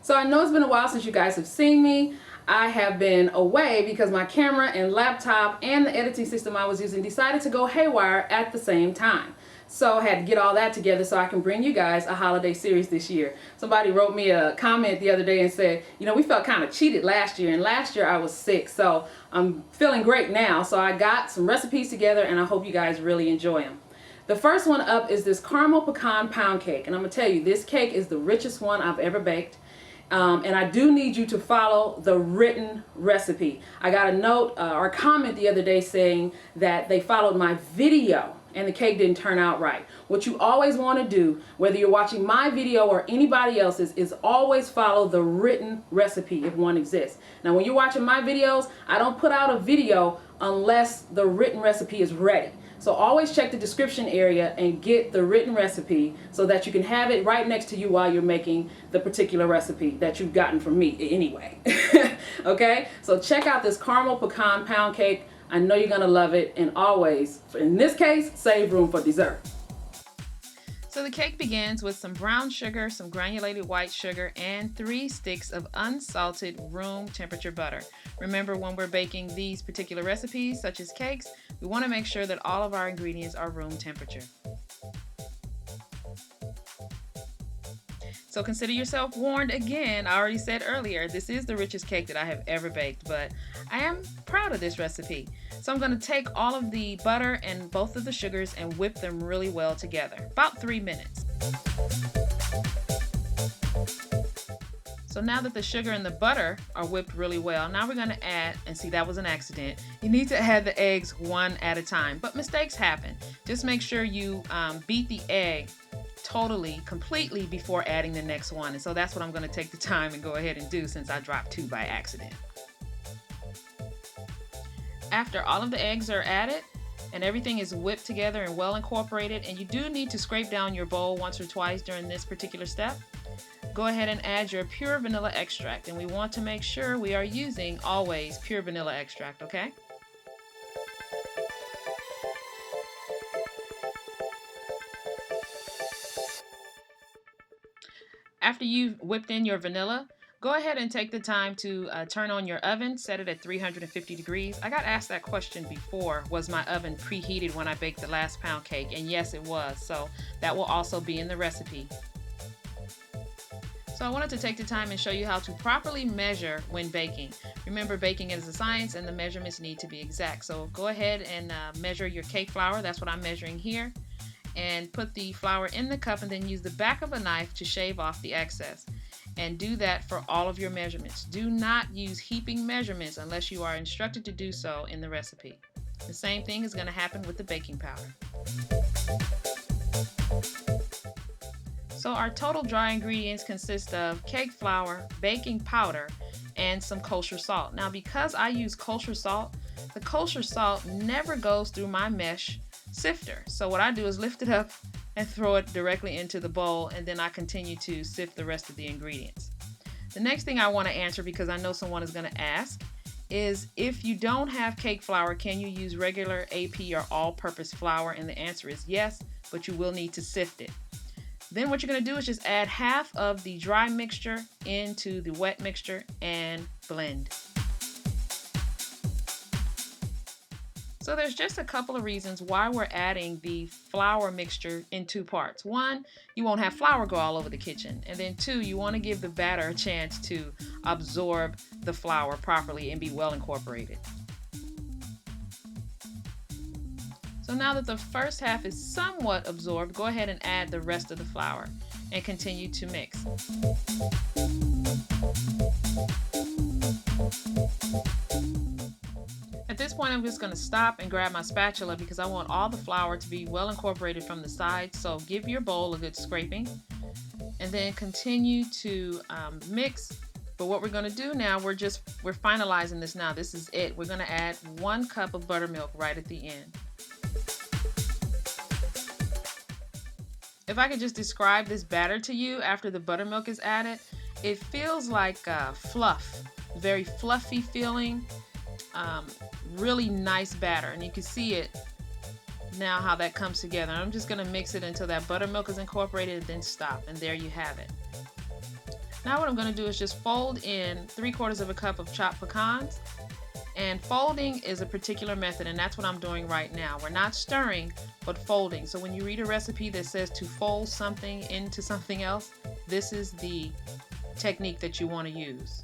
So I know it's been a while since you guys have seen me. I have been away because my camera and laptop and the editing system I was using decided to go haywire at the same time. So I had to get all that together so I can bring you guys a holiday series this year. Somebody wrote me a comment the other day and said, you know, we felt kind of cheated last year, and last year I was sick, so I'm feeling great now. So I got some recipes together and I hope you guys really enjoy them. The first one up is this caramel pecan pound cake, and I'm gonna tell you, this cake is the richest one I've ever baked. And I do need you to follow the written recipe. I got a note or comment the other day saying that they followed my video and the cake didn't turn out right. What you always want to do, whether you're watching my video or anybody else's, is always follow the written recipe if one exists. Now when you're watching my videos, I don't put out a video unless the written recipe is ready. So always check the description area and get the written recipe so that you can have it right next to you while you're making the particular recipe that you've gotten from me anyway. Okay, so check out this caramel pecan pound cake. I know you're gonna love it, and always, in this case, save room for dessert. So the cake begins with some brown sugar, some granulated white sugar, and 3 sticks of unsalted room temperature butter. Remember, when we're baking these particular recipes, such as cakes, we want to make sure that all of our ingredients are room temperature. So consider yourself warned again. I already said earlier, this is the richest cake that I have ever baked, but I am proud of this recipe. So I'm going to take all of the butter and both of the sugars and whip them really well together, about 3 minutes. So now that the sugar and the butter are whipped really well, now we're going to add, and see, that was an accident. You need to add the eggs one at a time, but mistakes happen. Just make sure you beat the egg completely before adding the next one. And so that's what I'm going to take the time and go ahead and do, since I dropped 2 by accident. After all of the eggs are added and everything is whipped together and well incorporated, and you do need to scrape down your bowl once or twice during this particular step, go ahead and add your pure vanilla extract, and we want to make sure we are using always pure vanilla extract, okay? After you've whipped in your vanilla, go ahead and take the time to turn on your oven, set it at 350 degrees. I got asked that question before, was my oven preheated when I baked the last pound cake? And yes, it was, so that will also be in the recipe. So I wanted to take the time and show you how to properly measure when baking. Remember, baking is a science and the measurements need to be exact. So go ahead and measure your cake flour. That's what I'm measuring here. And put the flour in the cup and then use the back of a knife to shave off the excess. And do that for all of your measurements. Do not use heaping measurements unless you are instructed to do so in the recipe. The same thing is going to happen with the baking powder. So our total dry ingredients consist of cake flour, baking powder, and some kosher salt. Now, because I use kosher salt, the kosher salt never goes through my mesh sifter. So what I do is lift it up and throw it directly into the bowl, and then I continue to sift the rest of the ingredients. The next thing I want to answer, because I know someone is going to ask, is if you don't have cake flour, can you use regular AP or all-purpose flour? And the answer is yes, but you will need to sift it. Then what you're going to do is just add half of the dry mixture into the wet mixture and blend. So there's just a couple of reasons why we're adding the flour mixture in 2 parts. 1, you won't have flour go all over the kitchen. And then 2, you want to give the batter a chance to absorb the flour properly and be well incorporated. So now that the first half is somewhat absorbed, go ahead and add the rest of the flour and continue to mix. At this point, I'm just going to stop and grab my spatula because I want all the flour to be well incorporated from the sides. So give your bowl a good scraping and then continue to mix. But what we're going to do now, we're finalizing this now. This is it. We're going to add 1 cup of buttermilk right at the end. If I could just describe this batter to you after the buttermilk is added, it feels like fluff, very fluffy feeling, really nice batter. And you can see it now how that comes together. I'm just going to mix it until that buttermilk is incorporated and then stop. And there you have it. Now what I'm going to do is just fold in 3/4 of a cup of chopped pecans. And folding is a particular method, and that's what I'm doing right now. We're not stirring, but folding. So when you read a recipe that says to fold something into something else, this is the technique that you want to use.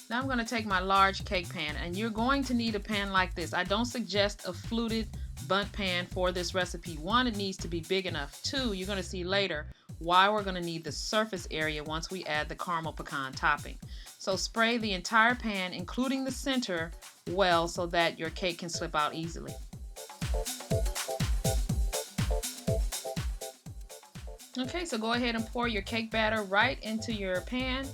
Now I'm going to take my large cake pan, and you're going to need a pan like this. I don't suggest a fluted bundt pan for this recipe. One, it needs to be big enough. Two, you're going to see later why we're going to need the surface area once we add the caramel pecan topping. So spray the entire pan, including the center, well so that your cake can slip out easily. Okay, so go ahead and pour your cake batter right into your pan,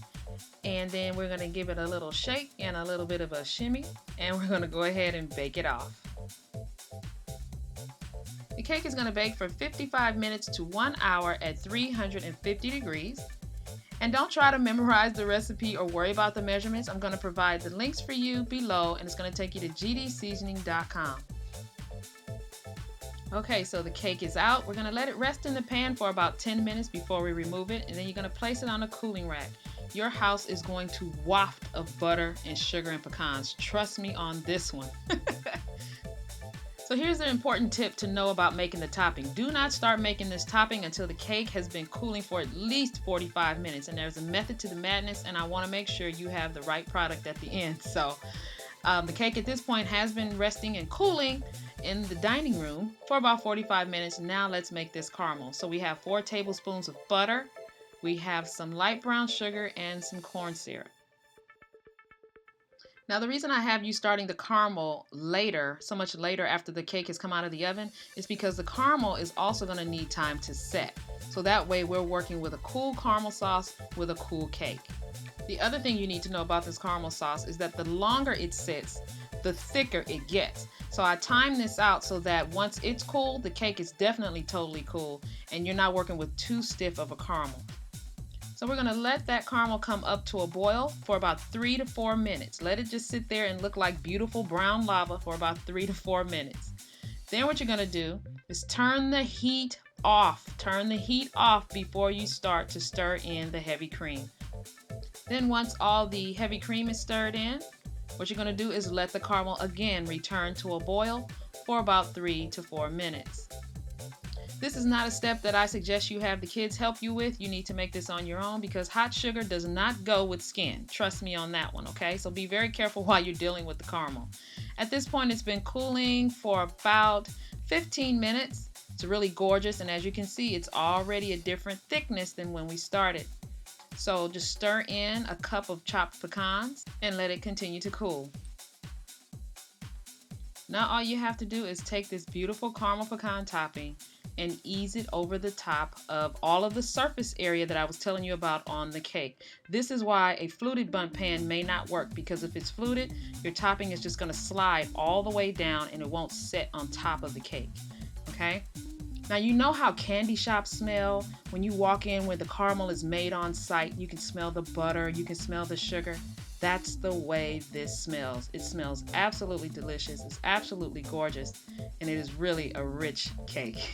and then we're going to give it a little shake and a little bit of a shimmy, and we're going to go ahead and bake it off. The cake is going to bake for 55 minutes to 1 hour at 350 degrees. And don't try to memorize the recipe or worry about the measurements. I'm going to provide the links for you below, and it's going to take you to gdseasoning.com. Okay, so the cake is out. We're going to let it rest in the pan for about 10 minutes before we remove it, and then you're going to place it on a cooling rack. Your house is going to waft of butter and sugar and pecans. Trust me on this one. So here's an important tip to know about making the topping. Do not start making this topping until the cake has been cooling for at least 45 minutes. And there's a method to the madness, and I want to make sure you have the right product at the end. So the cake at this point has been resting and cooling in the dining room for about 45 minutes. Now let's make this caramel. So we have 4 tablespoons of butter. We have some light brown sugar and some corn syrup. Now the reason I have you starting the caramel later, so much later after the cake has come out of the oven, is because the caramel is also going to need time to set. So that way we're working with a cool caramel sauce with a cool cake. The other thing you need to know about this caramel sauce is that the longer it sits, the thicker it gets. So I time this out so that once it's cool, the cake is definitely totally cool, and you're not working with too stiff of a caramel. So we're going to let that caramel come up to a boil for about 3 to 4 minutes. Let it just sit there and look like beautiful brown lava for about 3 to 4 minutes. Then what you're going to do is turn the heat off. Turn the heat off before you start to stir in the heavy cream. Then once all the heavy cream is stirred in, what you're going to do is let the caramel again return to a boil for about 3 to 4 minutes. This is not a step that I suggest you have the kids help you with. You need to make this on your own because hot sugar does not go with skin. Trust me on that one, okay? So be very careful while you're dealing with the caramel. At this point, it's been cooling for about 15 minutes. It's really gorgeous, and as you can see, it's already a different thickness than when we started. So just stir in a cup of chopped pecans and let it continue to cool. Now all you have to do is take this beautiful caramel pecan topping and ease it over the top of all of the surface area that I was telling you about on the cake. This is why a fluted bundt pan may not work, because if it's fluted, your topping is just going to slide all the way down and it won't set on top of the cake. Okay? Now you know how candy shops smell when you walk in where the caramel is made on site. You can smell the butter, you can smell the sugar. That's the way this smells. It smells absolutely delicious. It's absolutely gorgeous, and it is really a rich cake.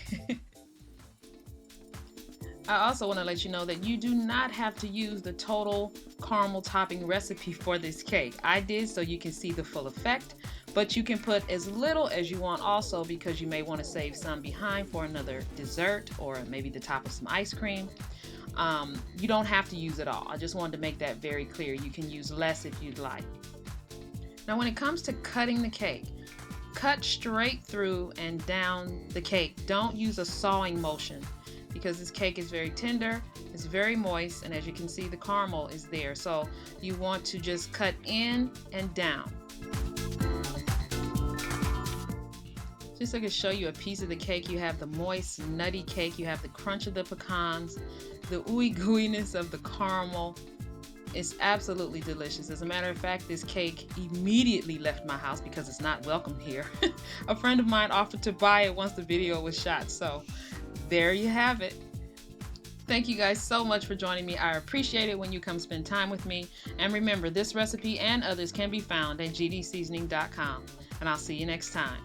I also want to let you know that you do not have to use the total caramel topping recipe for this cake. I did so you can see the full effect, but you can put as little as you want also, because you may want to save some behind for another dessert or maybe the top of some ice cream. You don't have to use it all. I just wanted to make that very clear. You can use less if you'd like. Now when it comes to cutting the cake, cut straight through and down the cake. Don't use a sawing motion because this cake is very tender, it's very moist, and as you can see the caramel is there. So you want to just cut in and down. Just so I can show you a piece of the cake, you have the moist, nutty cake, you have the crunch of the pecans, the ooey gooeyness of the caramel. It's absolutely delicious. As a matter of fact, this cake immediately left my house because it's not welcome here. A friend of mine offered to buy it once the video was shot, so there you have it. Thank you guys so much for joining me. I appreciate it when you come spend time with me. And remember, this recipe and others can be found at gdseasoning.com. And I'll see you next time.